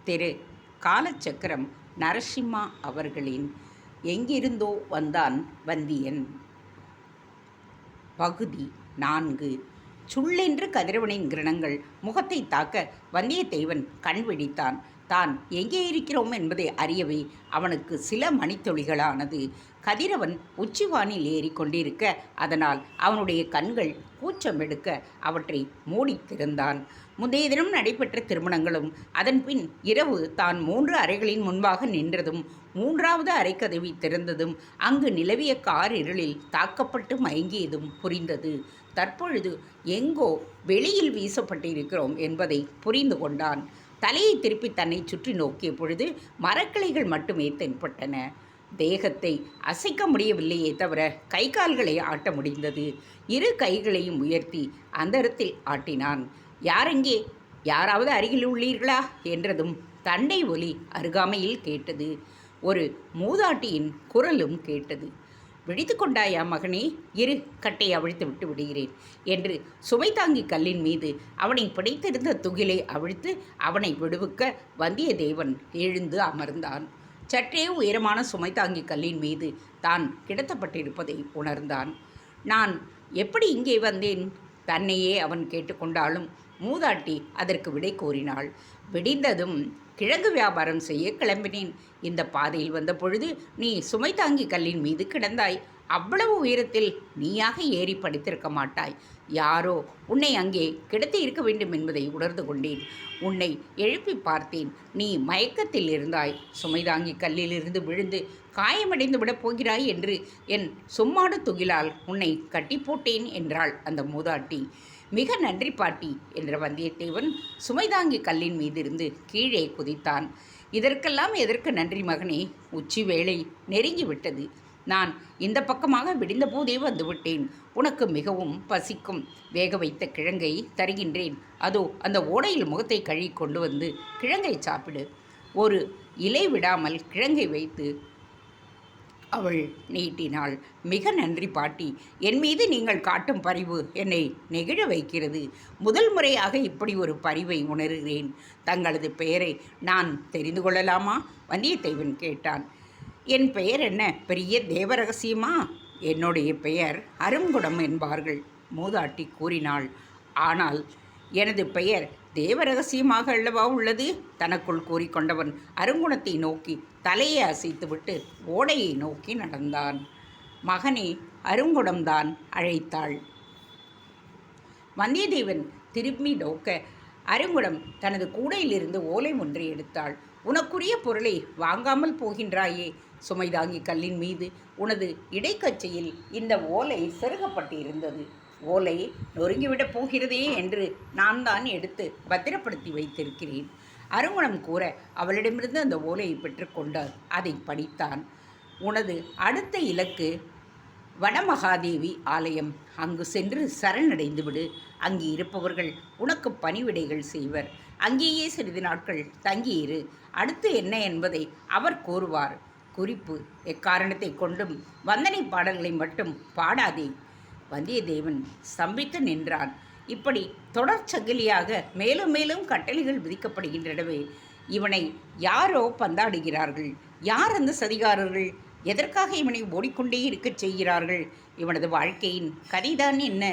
திரு காலச்சக்கரம் நரசிம்மா அவர்களின் எங்கிருந்தோ வந்தான் வந்தியன். பகுதி 4. சுள்ளென்று கதிரவனின் கிரணங்கள் முகத்தை தாக்க வந்தியத்தேவன் கண் விழித்தான். தான் எங்கே இருக்கிறோம் என்பதை அறியவே அவனுக்கு சில மணித்துளிகளானது. கதிரவன் உச்சிவானில் ஏறி கொண்டிருக்க அதனால் அவனுடைய கண்கள் கூச்சமெடுக்க அவற்றை மூடித்திருந்தான். முந்தைய தினம் நடைபெற்ற திருமணங்களும் அதன்பின் இரவு தான் 3 அறைகளின் முன்பாக நின்றதும் 3வது அறைக்கதவி திறந்ததும் அங்கு நிலவிய காரிருளில் தாக்கப்பட்டு மயங்கியதும் புரிந்தது. தற்பொழுது எங்கோ வெளியில் வீசப்பட்டிருக்கிறோம் என்பதை புரிந்து கொண்டான். தலையை திருப்பி தன்னை சுற்றி நோக்கிய பொழுது மரக்கிளைகள் மட்டுமே தென்பட்டன. தேகத்தை அசைக்க முடியவில்லையே தவிர கை கால்களை ஆட்ட முடிந்தது. 2 கைகளையும் உயர்த்தி அந்தரத்தில் ஆட்டினான். யாரெங்கே? யாராவது அருகில் உள்ளீர்களா என்றதும் தண்டை ஒலி அருகாமையில் கேட்டது. ஒரு மூதாட்டியின் குரலும் கேட்டது. விழித்து கொண்டாயா மகனே? இரு, கட்டை அவிழ்த்து விட்டு விடுகிறேன் என்று சுமை தாங்கி கல்லின் மீது அவனை பிடித்திருந்த துகிலை அவிழ்த்து அவனை விடுவிக்க வந்தியத்தேவன் எழுந்து அமர்ந்தான். சற்றே உயரமான சுமை தாங்கி கல்லின் மீது தான் கிடத்தப்பட்டிருப்பதை உணர்ந்தான். நான் எப்படி இங்கே வந்தேன்? தன்னையே அவன் கேட்டுக்கொண்டாலும் மூதாட்டி அதற்கு விடை கோரினாள். விடிந்ததும் கிழங்கு வியாபாரம் செய்ய கிளம்பினேன். இந்த பாதையில் வந்த பொழுது நீ சுமை தாங்கி கல்லின் மீது கிடந்தாய். அவ்வளவு உயரத்தில் நீயாக ஏறி படித்திருக்க மாட்டாய். யாரோ உன்னை அங்கே கிடத்தி இருக்க வேண்டும் என்பதை உணர்ந்து கொண்டேன். உன்னை எழுப்பி பார்த்தேன். நீ மயக்கத்தில் இருந்தாய். சுமைதாங்கி கல்லிலிருந்து விழுந்து காயமடைந்து விடப் போகிறாய் என்று என் சும்மாடு துகிலால் உன்னை கட்டி போட்டேன் என்றாள் அந்த மூதாட்டி. மிக நன்றி பாட்டி என்ற வந்தியத்தேவன் சுமைதாங்கி கல்லின் மீதிருந்து கீழே குதித்தான். இதற்கெல்லாம் எதற்கு நன்றி மகனே? உச்சி வேளை நெருங்கிவிட்டது. நான் இந்த பக்கமாக விடிந்த போதே வந்துவிட்டேன். உனக்கு மிகவும் பசிக்கும். வேக வைத்த கிழங்கை தருகின்றேன். அதோ அந்த ஓடையில் முகத்தை கழுவி கொண்டு வந்து கிழங்கை சாப்பிடு. ஒரு இலை விடாமல் கிழங்கை வைத்து அவள் நீட்டினாள். மிக நன்றி பாட்டி. என் மீது நீங்கள் காட்டும் பரிவு என்னை நெகிழ வைக்கிறது. முதல் முறையாக இப்படி ஒரு பரிவை உணர்கிறேன். தங்களது பெயரை நான் தெரிந்து கொள்ளலாமா? வந்தியத்தேவன் கேட்டான். என் பெயர் என்ன பெரிய தேவ ரகசியமா? என்னுடைய பெயர் அருங்குடம் என்பார்கள், மூதாட்டி கூறினாள். ஆனால் எனது பெயர் தேவ ரகசியமாக அல்லவா உள்ளது? தனக்குள் கூறிக்கொண்டவன் அருங்குணத்தை நோக்கி தலையை அசைத்துவிட்டு ஓடையை நோக்கி நடந்தான். மகனே, அருங்குணம்தான் அழைத்தாள். வந்தியத்தேவன் திரும்பி நோக்க அருங்குணம் தனது கூடையிலிருந்து ஓலை ஒன்றை எடுத்தாள். உனக்குரிய பொருளை வாங்காமல் போகின்றாயே? சுமைதாங்கி கல்லின் மீது உனது இடைக்கச்சையில் இந்த ஓலை செருகப்பட்டிருந்தது. ஓலை நொறுங்கிவிடப் போகிறதே என்று நான் தான் எடுத்து பத்திரப்படுத்தி வைத்திருக்கிறேன். அருங்குணம் கூற அவளிடமிருந்து அந்த ஓலையை பெற்றுக்கொண்டார். அதை படித்தான். உனது அடுத்த இலக்கு வடமகாதேவி ஆலயம். அங்கு சென்று சரணடைந்து விடு. அங்கே இருப்பவர்கள் உனக்கு பணிவிடைகள் செய்வர். அங்கேயே சிறிது நாட்கள் தங்கியிரு. அடுத்து என்ன என்பதை அவர் கூறுவார். குறிப்பு: எக்காரணத்தை கொண்டும் வந்தனை பாடல்களை மட்டும் பாடாதே. வந்தியத்தேவன் ஸ்தம்பித்து நின்றான். இப்படி தொடர் சங்கிலியாக மேலும் மேலும் கட்டளைகள் விதிக்கப்படுகின்றனவே. இவனை யாரோ பந்தாடுகிறார்கள். யார் அந்த சதிகாரர்கள்? எதற்காக இவனை ஓடிக்கொண்டே இருக்கச் செய்கிறார்கள்? இவனது வாழ்க்கையின் கதைதான் என்ன?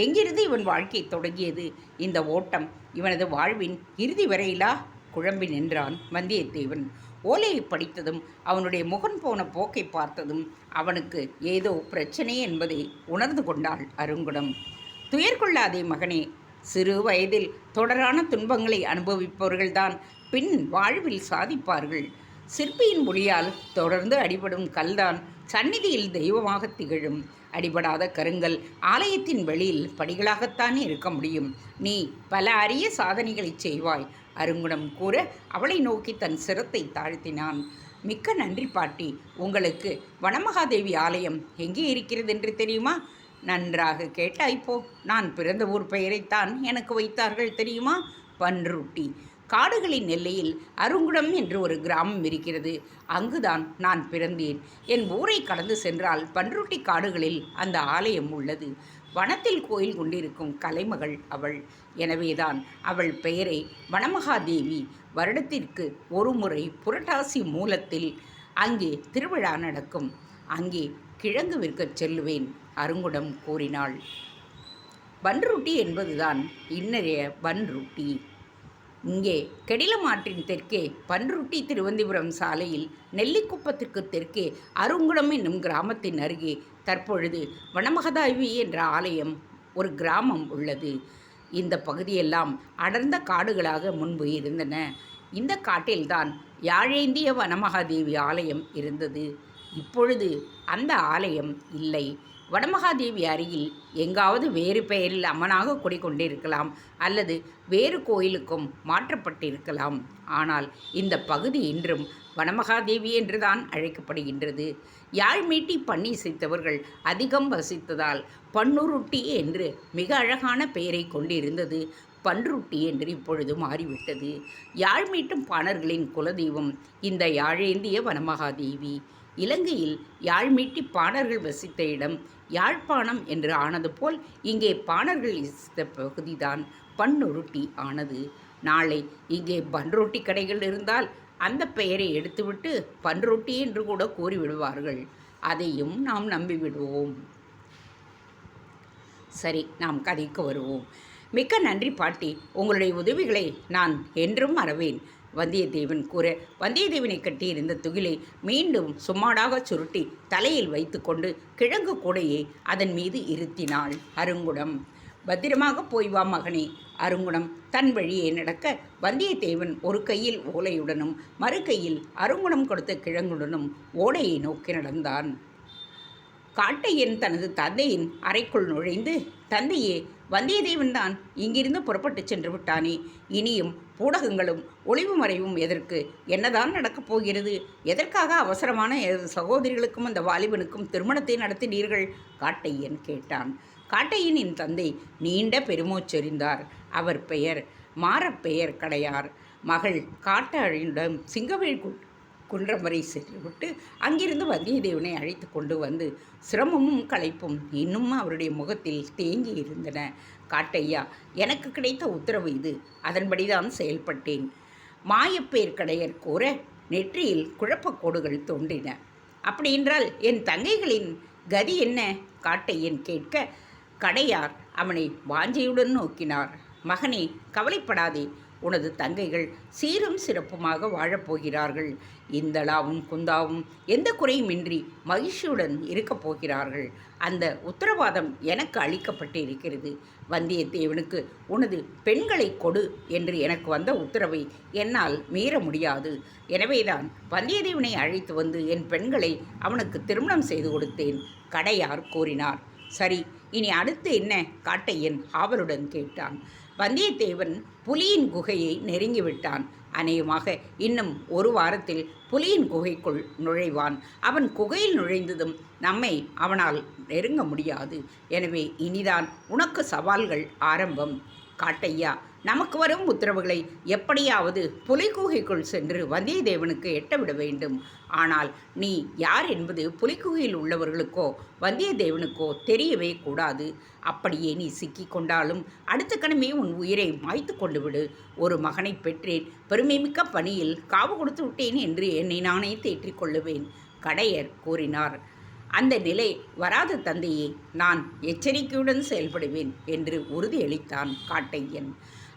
எங்கிருந்து இவன் வாழ்க்கை தொடங்கியது? இந்த ஓட்டம் இவனது வாழ்வின் இறுதி வரையிலா? குழம்பி நின்றான் வந்தியத்தேவன். ஓலையை படித்ததும் அவனுடைய முகம் போன போக்கை பார்த்ததும் அவனுக்கு ஏதோ பிரச்சனை என்பதை உணர்ந்து கொண்டாள் அருங்குணம். துயர் கொள்ளாதே மகனே. சிறு வயதில் தொடரான துன்பங்களை அனுபவிப்பவர்கள்தான் பின் வாழ்வில் சாதிப்பார்கள். சிற்பியின் மொழியால் தொடர்ந்து அடிபடும் கல்தான் சந்நிதியில் தெய்வமாக திகழும். அடிபடாத கருங்கல் ஆலயத்தின் வெளியில் படிகளாகத்தானே இருக்க முடியும். நீ பல அரிய சாதனைகளை செய்வாய். அருங்குணம் கூற அவளை நோக்கி தன் சிரத்தை தாழ்த்தினான். மிக்க நன்றி பாட்டி. உங்களுக்கு வடமகாதேவி ஆலயம் எங்கே இருக்கிறது என்று தெரியுமா? நன்றாக கேட்டாய்ப்போ. நான் பிறந்த ஊர் பெயரைத்தான் எனக்கு வைத்தார்கள் தெரியுமா? பன்ருட்டி. காடுகளின் எல்லையில் அருங்குணம் என்று ஒரு கிராமம் இருக்கிறது. அங்குதான் நான் பிறந்தேன். என் ஊரை கடந்து சென்றால் பன்ருட்டி காடுகளில் அந்த ஆலயம் உள்ளது. வனத்தில் கோயில் கொண்டிருக்கும் கலைமகள் அவள். எனவேதான் அவள் பெயரை வனமகாதேவி வருடத்திற்கு ஒரு முறை புரட்டாசி மூலத்தில் அங்கே திருவிழா நடக்கும். அங்கே கிழங்கு விற்கச் செல்லுவேன், அருங்குடம் கூறினாள். பன்ருட்டி என்பதுதான் இன்னறைய பன்ருட்டி. இங்கே கெடிலம் ஆற்றின் தெற்கே பன்ருட்டி திருவந்திபுரம் சாலையில் நெல்லிக்குப்பத்திற்கு தெற்கே அருங்குடம் என்னும் கிராமத்தின் அருகே தற்பொழுது வனமகதாவி என்ற ஆலயம் ஒரு கிராமம் உள்ளது. இந்த பகுதியெல்லாம் அடர்ந்த காடுகளாக முன்பு இருந்தன. இந்த காட்டில்தான் யாழேந்திய வனமகாதேவி ஆலயம் இருந்தது. இப்பொழுது அந்த ஆலயம் இல்லை. வனமகாதேவி அருகில் எங்காவது வேறு பெயரில் அம்மனாக குடிக்கொண்டிருக்கலாம், அல்லது வேறு கோயிலுக்கும் மாற்றப்பட்டிருக்கலாம். ஆனால் இந்த பகுதி இன்றும் வனமகாதேவி என்றுதான் அழைக்கப்படுகின்றது. யாழ்மீட்டி பண்ணி இசைத்தவர்கள் அதிகம் வசித்ததால் பன்னுருட்டி என்று மிக அழகான பெயரை கொண்டிருந்தது பன்ருட்டி என்று இப்பொழுது மாறிவிட்டது. யாழ்மீட்டும் பாணர்களின் குலதெய்வம் இந்த யாழேந்திய வனமகாதேவி. இலங்கையில் யாழ்மீட்டி பாணர்கள் வசித்த இடம் யாழ்ப்பாணம் என்று ஆனது போல் இங்கே பாணர்கள் வசித்த பகுதிதான் பன்னுருட்டி ஆனது. நாளை இங்கே பன்ருட்டி கடைகள் இருந்தால் அந்த பெயரை எடுத்துவிட்டு பன்ருட்டி என்று கூட கூறிவிடுவார்கள். அதையும் நாம் நம்பிவிடுவோம். சரி, நாம் கதைக்கு வருவோம். மிக்க நன்றி பாட்டி, உங்களுடைய உதவிகளை நான் என்றும் மறவேன். வந்தியத்தேவன் கூற, வந்தியத்தேவனை கட்டியிருந்த துகிலை மீண்டும் சும்மாடாக சுருட்டி தலையில் வைத்து கொண்டு கிழங்கு கூடையை அதன் மீது இருத்தினாள் அருங்குடம். பத்திரமாக போய் வா மகனே. அருங்குணம் தன் வழியே நடக்க வந்தியத்தேவன் ஒரு கையில் ஓலையுடனும் மறு கையில் அருங்குணம் கொடுத்த கிழங்குடனும் ஓடையை நோக்கி நடந்தான். காட்டையன் தனது தந்தையின் அறைக்குள் நுழைந்து, தந்தையே, வந்தியத்தேவன் தான் இங்கிருந்து புறப்பட்டு சென்று விட்டானே. இனியும் பூடகங்களும் ஒளிவு மறைவும் எதற்கு? என்னதான் நடக்கப் போகிறது? எதற்காக அவசரமான சகோதரிகளுக்கும் அந்த வாலிபனுக்கும் திருமணத்தை நடத்தினீர்கள்? காட்டையன் கேட்டான். காட்டையனின் தந்தை நீண்ட பெருமூச்செறிந்தார். அவர் பெயர் மாரப்பெயர் கடையார். மகள் காட்டாழியிடம் சிங்கவேல் குன்றம் வரை சென்றுவிட்டு அங்கிருந்து வந்தியத்தேவனை அழைத்து கொண்டு வந்து சிரமமும் களைப்பும் இன்னும் அவருடைய முகத்தில் தேங்கி இருந்தன. காட்டையா, எனக்கு கிடைத்த உத்தரவு இது. அதன்படிதான் செயல்பட்டேன். மாயப்பேர் கடையர் கூற நெற்றியில் குழப்பக்கோடுகள் தோன்றின. அப்படியென்றால் என் தங்கைகளின் கதி என்ன? காட்டையன் கேட்க கடையார் அவனை வாஞ்சையுடன் நோக்கினார். மகனே, கவலைப்படாதே. உனது தங்கைகள் சீரும் சிறப்புமாக வாழப்போகிறார்கள். இந்தளாவும் குந்தாவும் எந்த குறையுமின்றி மகிழ்ச்சியுடன் இருக்கப் போகிறார்கள். அந்த உத்தரவாதம் எனக்கு அளிக்கப்பட்டு இருக்கிறது. வந்தியத்தேவனுக்கு உனது பெண்களை கொடு என்று எனக்கு வந்த உத்தரவை என்னால் மீற முடியாது. எனவேதான் வந்தியத்தேவனை அழைத்து வந்து என் பெண்களை அவனுக்கு திருமணம் செய்து கொடுத்தேன். கடையார் கூறினார். சரி, இனி அடுத்து என்ன? காட்டையன் ஆவலுடன் கேட்டான். வந்தியத்தேவன் புலியின் குகையை நெருங்கிவிட்டான். அநேகமாக இன்னும் ஒரு வாரத்தில் புலியின் குகைக்குள் நுழைவான். அவன் குகையில் நுழைந்ததும் நம்மை அவனால் நெருங்க முடியாது. எனவே இனிதான் உனக்கு சவால்கள் ஆரம்பம். காட்டையா, நமக்கு வரும் உத்தரவுகளை எப்படியாவது புலிக்குகைக்குள் சென்று வந்தியத்தேவனுக்கு எட்டவிட வேண்டும். ஆனால் நீ யார் என்பது புலிக்குகையில் உள்ளவர்களுக்கோ வந்தியத்தேவனுக்கோ தெரியவே கூடாது. அப்படியே நீ சிக்கிக்கொண்டாலும் அடுத்த கணமே உன் உயிரை மாய்த்து கொண்டு விடு. ஒரு மகனை பெற்றேன், பெருமைமிக்க பணியில் காவு கொடுத்து விட்டேன் என்று என்னை நானே தேற்றிக் கொள்ளுவேன். கடையர் கூறினார். அந்த நிலை வராத தந்தையே, நான் எச்சரிக்கையுடன் செயல்படுவேன் என்று உறுதியளித்தான் காட்டையன்.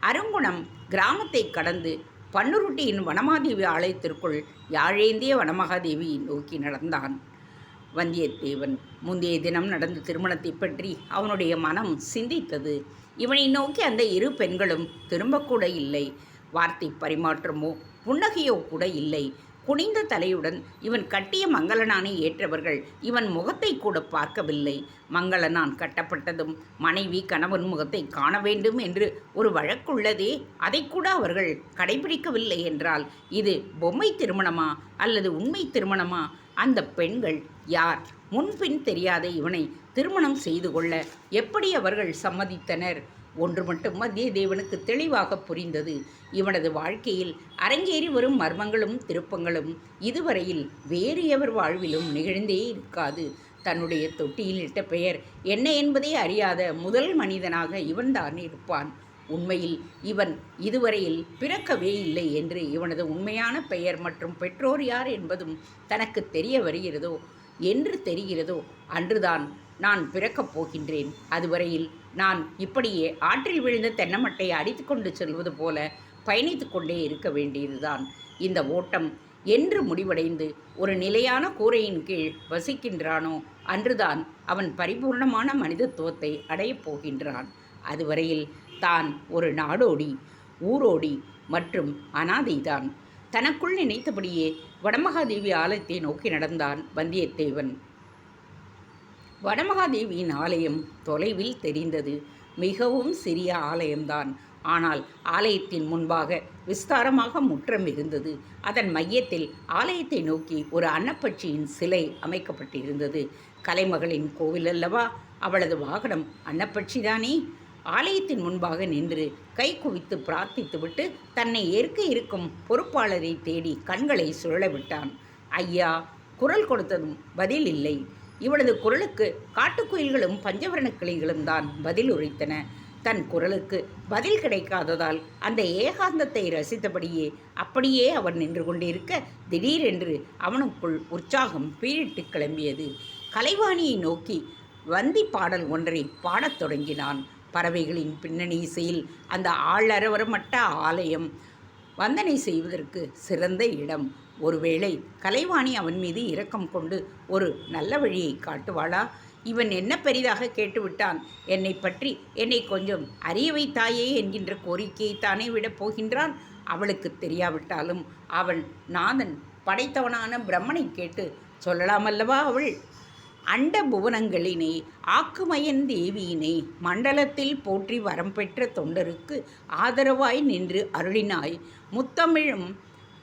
அருங்குணம் கிராமத்தை கடந்து பன்னுருட்டியின் வனமாதேவி ஆலயத்திற்குள் யாழேந்திய வனமகாதேவியை நோக்கி நடந்தான் வந்தியத்தேவன். முந்தைய தினம் நடந்த திருமணத்தை பற்றி அவனுடைய மனம் சிந்தித்தது. இவனை நோக்கி அந்த இரு பெண்களும் திரும்பக்கூட இல்லை. வார்த்தை பரிமாற்றமோ புன்னகையோ கூட இல்லை. குனிந்த தலையுடன் இவன் கட்டிய மங்களனானை ஏற்றவர்கள் இவன் முகத்தை கூட பார்க்கவில்லை. மங்களனான் கட்டப்பட்டதும் மனைவி கணவன் முகத்தை காண வேண்டும் என்று ஒரு வழக்குள்ளதே, அதை கூட அவர்கள் கடைபிடிக்கவில்லை என்றால் இது பொம்மை திருமணமா அல்லது உண்மை திருமணமா? அந்த பெண்கள் யார்? முன்பின் தெரியாத இவனை திருமணம் செய்து கொள்ள எப்படி அவர்கள் சம்மதித்தனர்? ஒன்று மட்டும் வந்தியத்தேவனுக்கு தெளிவாக புரிந்தது. இவனது வாழ்க்கையில் அரங்கேறி வரும் மர்மங்களும் திருப்பங்களும் இதுவரையில் வேறு எவர் வாழ்விலும் நிகழ்ந்தே இருக்காது. தன்னுடைய தொட்டியில் இட்ட பெயர் என்ன என்பதை அறியாத முதல் மனிதனாக இவன்தான் இருப்பான். உண்மையில் இவன் இதுவரையில் பிறக்கவே இல்லை என்று இவனது உண்மையான பெயர் மற்றும் பெற்றோர் யார் என்பதும் தனக்கு தெரிய வருகிறதோ என்று தெரிகிறதோ அன்றுதான் நான் பிறக்கப் போகின்றேன். அதுவரையில் நான் இப்படியே ஆற்றில் விழுந்த தென்னமட்டை அடித்து கொண்டு செல்வது போல பயணித்து கொண்டே இருக்க வேண்டியதுதான். இந்த ஓட்டம் என்று முடிவடைந்து ஒரு நிலையான கூரையின் கீழ் வசிக்கின்றானோ அன்றுதான் அவன் பரிபூர்ணமான மனிதத்துவத்தை அடையப் போகின்றான். அதுவரையில் தான் ஒரு நாடோடி, ஊரோடி மற்றும் அனாதைதான். தனக்குள் நினைத்தபடியே வடமகாதேவி ஆலயத்தை நோக்கி நடந்தான் வந்தியத்தேவன். வடமகாதேவியின் ஆலயம் தொலைவில் தெரிந்தது. மிகவும் சிறிய ஆலயம்தான். ஆனால் ஆலயத்தின் முன்பாக விஸ்தாரமாக முற்றம் இருந்தது. அதன் மையத்தில் ஆலயத்தை நோக்கி ஒரு அன்னப்பட்சியின் சிலை அமைக்கப்பட்டிருந்தது. கலைமகளின் கோவில் அல்லவா? அவளது வாகனம் அன்னப்பட்சிதானே? ஆலயத்தின் முன்பாக நின்று கை குவித்து பிரார்த்தித்துவிட்டு தன்னை ஏற்க இருக்கும் பொறுப்பாளரை தேடி கண்களை சுழலவிட்டான். ஐயா! குரல் கொடுத்ததும் பதில் இல்லை. இவளது குரலுக்கு காட்டுக்குயில்களும் பஞ்சவர்ண கிளிகளும் தான் பதில் உரைத்தன. தன் குரலுக்கு பதில் கிடைக்காததால் அந்த ஏகாந்தத்தை ரசித்தபடியே அப்படியே அவன் நின்று கொண்டிருக்க திடீரென்று அவனுக்குள் உற்சாகம் பீரிட்டு கிளம்பியது. கலைவாணியை நோக்கி வந்தி பாடல் ஒன்றை பாடத் தொடங்கினான். பறவைகளின் பின்னணி இசையில் அந்த ஆளரவரமட்ட ஆலயம் வந்தனை செய்வதற்கு சிறந்த இடம். ஒருவேளை கலைவாணி அவன் மீது இரக்கம் கொண்டு ஒரு நல்ல வழியை காட்டுவாளா? இவன் என்ன பெரிதாக கேட்டுவிட்டான்? என்னை பற்றி என்னை கொஞ்சம் அறிய வைத்தாயே என்கின்ற கோரிக்கையை தானே விடப் போகின்றான். அவளுக்கு தெரியாவிட்டாலும் அவன் நாதன் படைத்தவனான பிரம்மனை கேட்டு சொல்லலாமல்லவா? அவள் அண்ட புவனங்களினை ஆக்குமயன் தேவியினை மண்டலத்தில் போற்றி வரம் பெற்ற தொண்டருக்கு ஆதரவாய் நின்று அருளினாய். முத்தமிழும்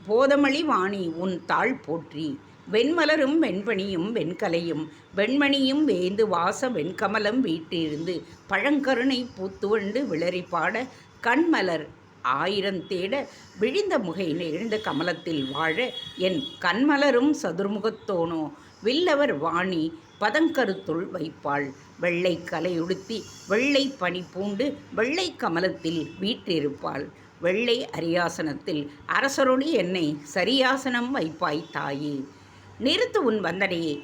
போதமளி வாணி உன் தாள் போற்றி. வெண்மலரும் வெண்பணியும் வெண்கலையும் வெண்மணியும் வேந்து வாச வெண்கமலம் வீட்டிருந்து பழங்கருணை பூத்துவண்டு விளரி பாட கண்மலர் ஆயிரம் தேட விழிந்த முகை நெழுந்த கமலத்தில் வாழ என் கண்மலரும் சதுர்முகத்தோனோ வில்லவர் வாணி பதங்கருத்துள் வைப்பாள். வெள்ளை கலையுடுத்தி வெள்ளை பனி பூண்டு வெள்ளை கமலத்தில் வீற்றிருப்பாள். வெள்ளை அரியாசனத்தில் அரசரொடு என்னை சரியாசனம் வைப்பாய் தாயே. நிறுத்து உன் வந்தனையே.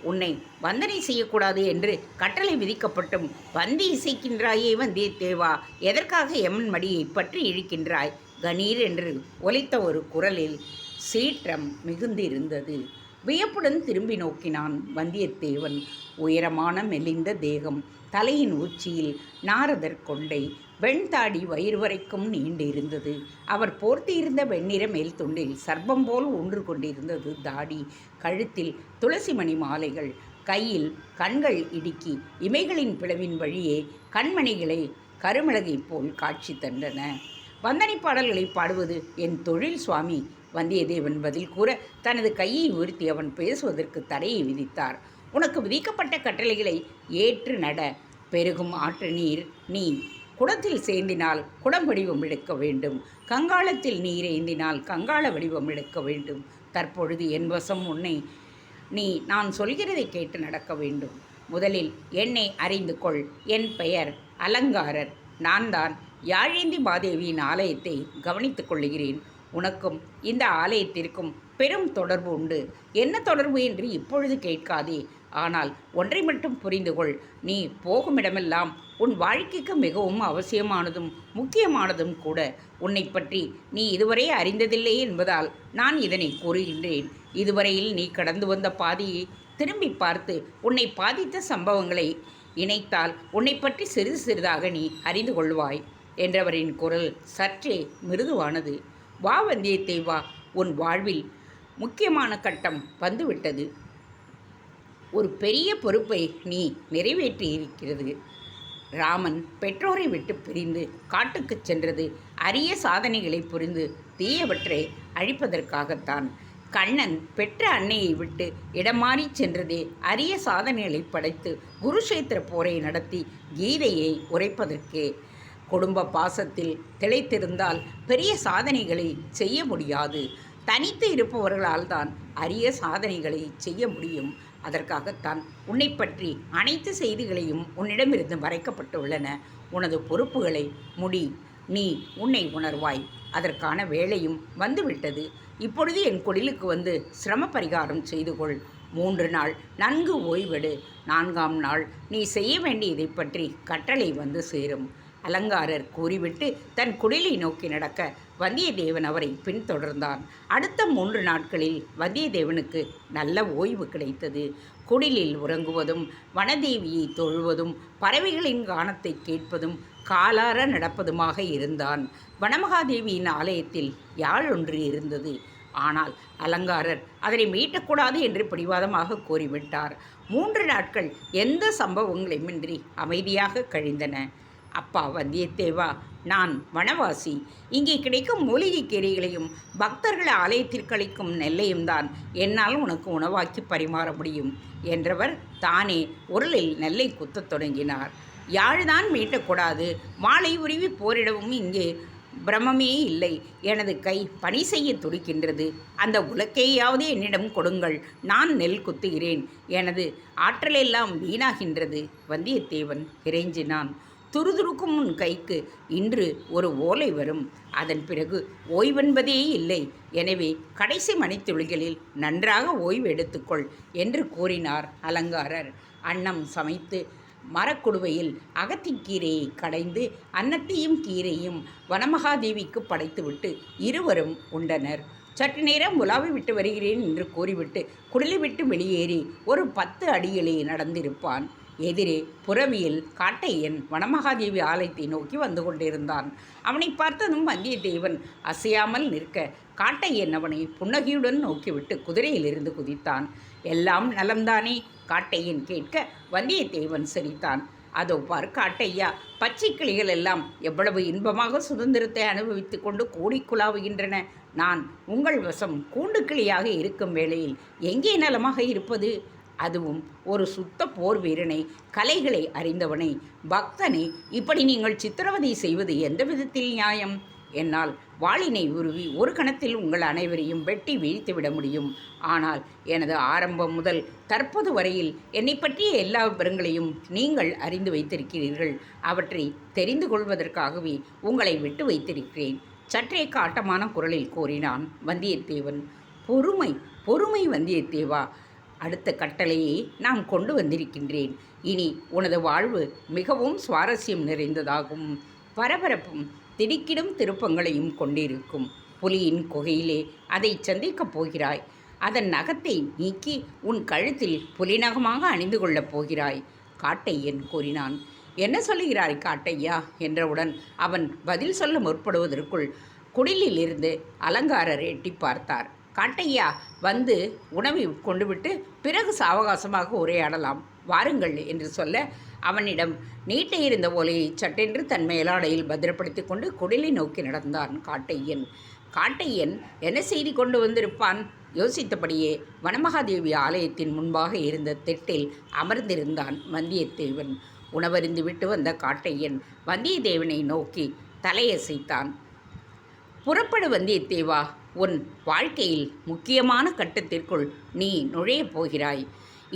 உன்னை வந்தனை செய்யக்கூடாது என்று கட்டளை விதிக்கப்பட்டும் வந்தி இசைக்கின்றாயே வந்தியத்தேவா? எதற்காக எமன் மடியை பற்றி இழுக்கின்றாய்? கணீர் என்று ஒலித்த ஒரு குரலில் சீற்றம் மிகுந்திருந்தது. வியப்புடன் திரும்பி நோக்கினான் வந்தியத்தேவன். உயரமான மெலிந்த தேகம், தலையின் உச்சியில் நாரதர் கொண்டை, வெண்தாடி வயிறு வரைக்கும் நீண்டிருந்தது. அவர் போர்த்தியிருந்த வெண்ணிற மேல் துண்டில் சர்ப்பம் போல் ஒன்று கொண்டிருந்தது தாடி. கழுத்தில் துளசிமணி மாலைகள், கையில் கண்கள் இடுக்கி இமைகளின் பிளவின் வழியே கண்மணிகளை கருமிளகை போல் காட்சி தந்தன. வந்தனை பாடல்களை பாடுவது என் தொழில் சுவாமி. வந்தியத்தேவன் பதில் கூற தனது கையை உயர்த்தி அவன் பேசுவதற்கு தடையை விதித்தார். உனக்கு விதிக்கப்பட்ட கட்டளைகளை ஏற்று நட. பெருகும் ஆற்று நீர் நீ குடத்தில் சேந்தினால் குடம் வடிவம் எடுக்க வேண்டும். கங்காளத்தில் நீர் ஏந்தினால் கங்காள வடிவம் எடுக்க வேண்டும். தற்பொழுது என் வசம் உன்னை நீ நான் சொல்கிறதை கேட்டு நடக்க வேண்டும். முதலில் என்னை அறிந்து கொள். என் பெயர் அலங்காரர். நான் தான் யாழேந்தி மாதேவியின் ஆலயத்தை கவனித்துக் கொள்ளுகிறேன். உனக்கும் இந்த ஆலயத்திற்கும் பெரும் தொடர்பு உண்டு. என்ன தொடர்பு என்று இப்பொழுது கேட்காதே. ஆனால் ஒன்றை மட்டும் புரிந்து கொள். நீ போகுமிடமெல்லாம் உன் வாழ்க்கைக்கு மிகவும் அவசியமானதும் முக்கியமானதும் கூட. உன்னை பற்றி நீ இதுவரை அறிந்ததில்லை என்பதால் நான் இதனை கூறுகின்றேன். இதுவரையில் நீ கடந்து வந்த பாதையை திரும்பி பார்த்து உன்னை பாதித்த சம்பவங்களை இணைத்தால் உன்னை பற்றி சிறிது சிறிதாக நீ அறிந்து கொள்வாய் என்றவரின் குரல் சற்றே மிருதுவானது. வா வந்தியத்தேவா, உன் வாழ்வில் முக்கியமான கட்டம் வந்துவிட்டது. ஒரு பெரிய பொறுப்பை நீ நிறைவேற்றியிருக்கிறது. ராமன் பெற்றோரை விட்டு பிரிந்து காட்டுக்கு சென்றது அரிய சாதனைகளை புரிந்து தீயவற்றை அழிப்பதற்காகத்தான். கண்ணன் பெற்ற அன்னையை விட்டு இடமாறி சென்றதே அரிய சாதனைகளை படைத்து குருஷேத்திர போரை நடத்தி கீதையை உரைப்பதற்கே. குடும்ப பாசத்தில் திளைத்திருந்தால் பெரிய சாதனைகளை செய்ய முடியாது. தனித்து இருப்பவர்களால் தான் அரிய சாதனைகளை செய்ய முடியும். அதற்காகத்தான் உன்னை பற்றி அனைத்து செய்திகளையும் உன்னிடமிருந்து மறைக்கப்பட்டுள்ளன. உனது பொறுப்புகளை முடி. நீ உன்னை உணர்வாய். அதற்கான வேளையும் வந்துவிட்டது. இப்பொழுது என் குடிலுக்கு வந்து சிரம பரிகாரம் செய்து கொள். 3 நாள் நன்கு ஓய்வெடு. 4ஆம் நாள் நீ செய்ய வேண்டியதை பற்றி கட்டளை வந்து சேரும். அலங்காரர் கூறிவிட்டு தன் குடிலை நோக்கி நடக்க வந்தியத்தேவன் அவரை பின்தொடர்ந்தான். அடுத்த 3 நாட்களில் வந்தியத்தேவனுக்கு நல்ல ஓய்வு கிடைத்தது. குடிலில் உறங்குவதும், வனதேவியை தொழுவதும், பறவைகளின் கானத்தை கேட்பதும், காலார நடப்பதுமாக இருந்தான். வனமகாதேவியின் ஆலயத்தில் யாழ் ஒன்று இருந்தது. ஆனால் அலங்காரர் அதனை மீட்டக்கூடாது என்று பிடிவாதமாக கூறிவிட்டார். 3 நாட்கள் எந்த சம்பவங்களுமின்றி அமைதியாக கழிந்தன. அப்பா வந்தியத்தேவா, நான் வனவாசி. இங்கே கிடைக்கும் மூலிகை கீரைகளையும் பக்தர்கள் ஆலயத்திற்கு அளிக்கும் நெல்லையும் தான் என்னால் உனக்கு உணவாக்கி பரிமாற முடியும் என்றவர் தானே உரலில் நெல்லை குத்தத் தொடங்கினார். யாழ்தான் மீட்டக்கூடாது, மாலை உருவி போரிடவும் இங்கே பிரமமே இல்லை. எனது கை பணி செய்ய துடிக்கின்றது. அந்த உலக்கையாவது என்னிடம் கொடுங்கள், நான் நெல் குத்துகிறேன். எனது ஆற்றலெல்லாம் வீணாகின்றது. வந்தியத்தேவன் இறைஞ்சினான். துருதுருக்கும் உன் கைக்கு இன்று ஒரு ஓலை வரும். அதன் பிறகு ஓய்வென்பதே இல்லை. எனவே கடைசி மணித்துளிகளில் நன்றாக ஓய்வு எடுத்துக்கொள் என்று கூறினார் அலங்காரர். அன்னம் சமைத்து மரக்குடுவையில் அகத்திக்கீரையை கடைந்து அன்னத்தையும் கீரையும் வனமகாதேவிக்கு படைத்துவிட்டு இருவரும் உண்டனர். சற்று நேரம் உலாவி விட்டு வருகிறேன் என்று கூறிவிட்டு குடிலை விட்டு வெளியேறி ஒரு 10 அடிகளே நடந்திருப்பான். எதிரே புறவியில் காட்டையன் வனமகாதேவி ஆலயத்தை நோக்கி வந்து கொண்டிருந்தான். அவனை பார்த்ததும் வந்தியத்தேவன் அசையாமல் நிற்க காட்டையன் அவனை புன்னகையுடன் நோக்கிவிட்டு குதிரையிலிருந்து குதித்தான். எல்லாம் நலம்தானே? காட்டையன் கேட்க வந்தியத்தேவன் சிரித்தான். அதோ பார் காட்டையா, பச்சை கிளிகள் எல்லாம் எவ்வளவு இன்பமாக சுதந்திரத்தை அனுபவித்து கொண்டு கூடிக்குழாவுகின்றன. நான் உங்கள் வசம் கூண்டு கிளியாக இருக்கும் வேளையில் எங்கே நலமாக இருப்பது? அதுவும் ஒரு சுத்த போர் வீரனை, கலைகளை அறிந்தவனை, பக்தனை இப்படி நீங்கள் சித்திரவதை செய்வது எந்த விதத்தில் நியாயம்? என்னால் வாளினை உருவி ஒரு கணத்தில் உங்கள் அனைவரையும் வெட்டி வீழ்த்திவிட முடியும். ஆனால் எனது ஆரம்பம் முதல் தற்போது வரையில் என்னை பற்றிய எல்லா விவரங்களையும் நீங்கள் அறிந்து வைத்திருக்கிறீர்கள். அவற்றை தெரிந்து கொள்வதற்காகவே உங்களை விட்டு வைத்திருக்கிறேன். சற்றே காட்டமான குரலில் கூறினான் வந்தியத்தேவன். பொறுமை, பொறுமை வந்தியத்தேவா. அடுத்த கட்டளையை நான் கொண்டு வந்திருக்கின்றேன். இனி உனது வாழ்வு மிகவும் சுவாரஸ்யம் நிறைந்ததாகும். பரபரப்பும் திடுக்கிடும் திருப்பங்களையும் கொண்டிருக்கும். புலியின் குகையிலே அதை சந்திக்கப் போகிறாய். அதன் நகத்தை நீக்கி உன் கழுத்தில் புலிநகமாக அணிந்து கொள்ளப் போகிறாய். காட்டையன் கூறினான். என்ன சொல்லுகிறாய் காட்டையா என்றவுடன் அவன் பதில் சொல்ல முற்படுவதற்குள் குடிலிலிருந்து அலங்காரர் எட்டி பார்த்தார். காட்டையா, வந்து உணவை உட்கொண்டு விட்டு பிறகு சாவகாசமாக உரையாடலாம், வாருங்கள் என்று சொல்ல அவனிடம் நீட்ட இருந்த ஓலையை சட்டென்று தன் மேலாடையில் பத்திரப்படுத்தி கொண்டு குடிலை நோக்கி நடந்தான் காட்டையன். காட்டையன் என்ன செய்தி கொண்டு வந்திருப்பான்? யோசித்தபடியே வனமகாதேவி ஆலயத்தின் முன்பாக இருந்த திட்டில் அமர்ந்திருந்தான் வந்தியத்தேவன். உணவருந்து விட்டு வந்த காட்டையன் வந்தியத்தேவனை நோக்கி தலையசைத்தான். புறப்படு வந்தியத்தேவா, உன் வாழ்க்கையில் முக்கியமான கட்டத்திற்குள் நீ நுழையப் போகிறாய்.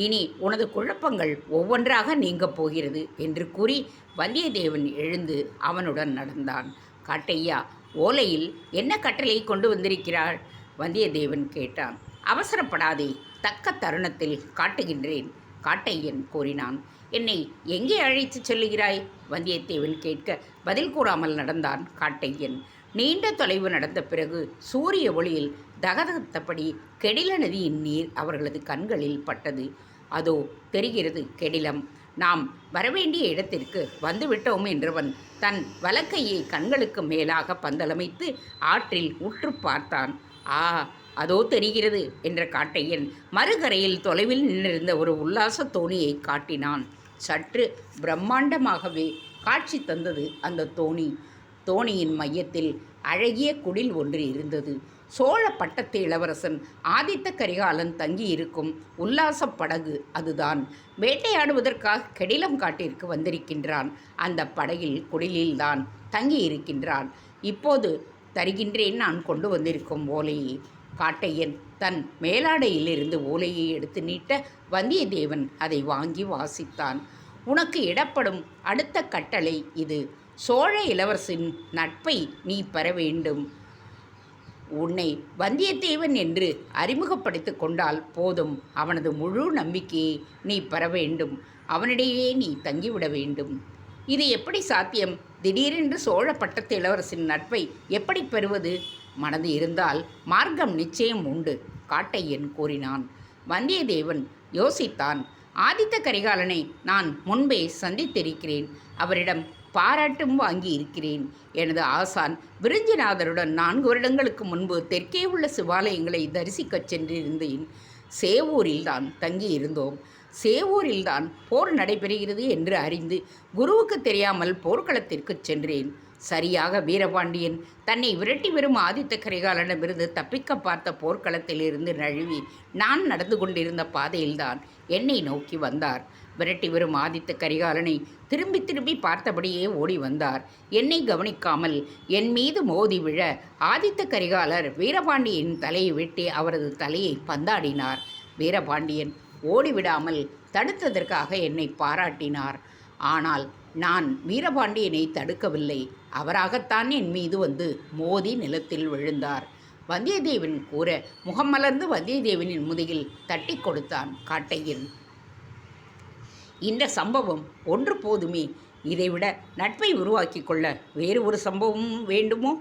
இனி உனது குழப்பங்கள் ஒவ்வொன்றாக நீங்கப் போகிறது என்று கூறி வந்தியத்தேவன் எழுந்து அவனுடன் நடந்தான். காட்டையா, ஓலையில் என்ன கட்டளை கொண்டு வந்திருக்கிறாள்? வந்தியத்தேவன் கேட்டான். அவசரப்படாதே, தக்க தருணத்தில் காட்டுகின்றேன், காட்டையன் கூறினான். என்னை எங்கே அழைத்துச் செல்லுகிறாய்? வந்தியத்தேவன் கேட்க பதில் கூறாமல் நடந்தான் காட்டையன். நீண்ட தொலைவு நடந்த பிறகு சூரிய ஒளியில் தகதகத்தபடி கெடில நதியின் நீர் அவர்களது கண்களில் பட்டது. அதோ தெரிகிறது கெடிலம். நாம் வரவேண்டிய இடத்திற்கு வந்துவிட்டோம் என்றவன் தன் வலக்கையை கண்களுக்கு மேலாக பந்தலமைத்து ஆற்றில் உற்று பார்த்தான். ஆ, அதோ தெரிகிறது என்ற காட்டையன் மறுகரையில் தொலைவில் நின்றிருந்த ஒரு உல்லாச தோணியை காட்டினான். சற்று பிரம்மாண்டமாகவே காட்சி தந்தது அந்த தோணி. தோணியின் மையத்தில் அழகிய குடில் ஒன்று இருந்தது. சோழ பட்டத்து இளவரசன் ஆதித்த கரிகாலன் தங்கியிருக்கும் உல்லாச படகு அதுதான். வேட்டையாடுவதற்காக கெடிலம் காட்டிற்கு வந்திருக்கின்றான். அந்த படகில் குடிலில்தான் தங்கியிருக்கின்றான். இப்போது தருகின்றேன் நான் கொண்டு வந்திருக்கும் ஓலையை. காட்டையன் தன் மேலாடையிலிருந்து ஓலையை எடுத்து நீட்ட வந்தியத்தேவன் அதை வாங்கி வாசித்தான். உனக்கு இடப்படும் அடுத்த கட்டளை இது. சோழ இளவரசின் நட்பை நீ பெற வேண்டும். உன்னை வந்தியத்தேவன் என்று அறிமுகப்படுத்திக் கொண்டால் போதும். அவனது முழு நம்பிக்கையை நீ பெற வேண்டும். அவனிடையே நீ தங்கிவிட வேண்டும். இது எப்படி சாத்தியம்? திடீரென்று சோழ பட்டத்து இளவரசின் நட்பை எப்படி பெறுவது? மனது இருந்தால் மார்க்கம் நிச்சயம் உண்டு, காட்டையன் கூறினான். வந்தியத்தேவன் யோசித்தான். ஆதித்த கரிகாலனை நான் முன்பே சந்தித்திருக்கிறேன். அவரிடம் பாராட்டும் வாங்கி இருக்கிறேன். எனது ஆசான் விருஞ்சிநாதருடன் 4 வருடங்களுக்கு முன்பு தெற்கே உள்ள சிவாலயங்களை தரிசிக்கச் சென்றிருந்தேன். சேவூரில்தான் தங்கியிருந்தோம். சேவூரில்தான் போர் நடைபெறுகிறது என்று அறிந்து குருவுக்கு தெரியாமல் போர்க்களத்திற்கு சென்றேன். சரியாக வீரபாண்டியன் தன்னை விரட்டி வரும் ஆதித்த கரிகாலனிடமிருந்து தப்பிக்க பார்த்த போர்க்களத்திலிருந்து நழுவி நான் நடந்து கொண்டிருந்த பாதையில்தான் என்னை நோக்கி வந்தார். விரட்டி வரும் ஆதித்த கரிகாலனை திரும்பி திரும்பி பார்த்தபடியே ஓடி வந்தார். என்னை கவனிக்காமல் என் மீது மோதி விழ ஆதித்த கரிகாலர் வீரபாண்டியன் தலையை வெட்டி அவரது தலையை பந்தாடினார். வீரபாண்டியன் ஓடிவிடாமல் தடுத்ததற்காக என்னை பாராட்டினார். ஆனால் நான் வீரபாண்டியனை தடுக்கவில்லை. அவராகத்தான் என் மீது வந்து மோதி நிலத்தில் விழுந்தார். வந்தியத்தேவன் கூற முகம் மலர்ந்து வந்தியத்தேவனின் முதுகில் தட்டி கொடுத்தான் காட்டையன். இந்த சம்பவம் ஒன்று போதுமே. இதைவிட நட்பை உருவாக்கி கொள்ள வேறு ஒரு சம்பவமும் வேண்டுமோ?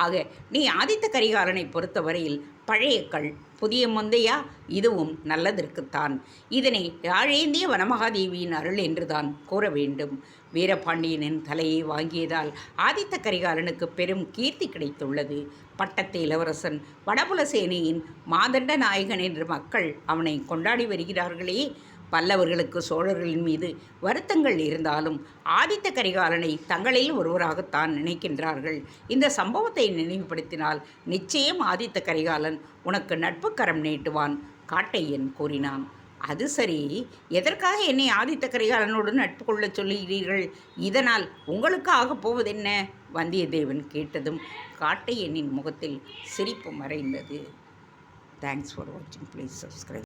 ஆக நீ ஆதித்த கரிகாலனை பொறுத்தவரையில் பழைய கல் புதிய மொந்தையா? இதுவும் நல்லதற்குத்தான். இதனை யாழேந்திய வனமகாதேவியின் அருள் என்றுதான் கூற வேண்டும். வீரபாண்டியனின் தலையை வாங்கியதால் ஆதித்த கரிகாலனுக்கு பெரும் கீர்த்தி கிடைத்துள்ளது. பட்டத்து இளவரசன், வடபுலசேனையின் மாதண்ட நாயகன் என்று மக்கள் அவனை கொண்டாடி வருகிறார்களே. பல்லவர்களுக்கு சோழர்களின் மீது வருத்தங்கள் இருந்தாலும் ஆதித்த கரிகாலனை தங்களில் ஒருவராகத்தான் நினைக்கின்றார்கள். இந்த சம்பவத்தை நினைவுபடுத்தினால் நிச்சயம் ஆதித்த கரிகாலன் உனக்கு நட்பு கரம் நீட்டுவான், காட்டையன் கூறினான். அது சரி, எதற்காக என்னை ஆதித்த கரிகாலனோடு நட்பு கொள்ளச் சொல்லுகிறீர்கள்? இதனால் உங்களுக்கு ஆகப் போவதென்ன? வந்தியத்தேவன் கேட்டதும் காட்டையனின் முகத்தில் சிரிப்பு மறைந்தது. தேங்க்ஸ் ஃபார் வாட்சிங். Please subscribe.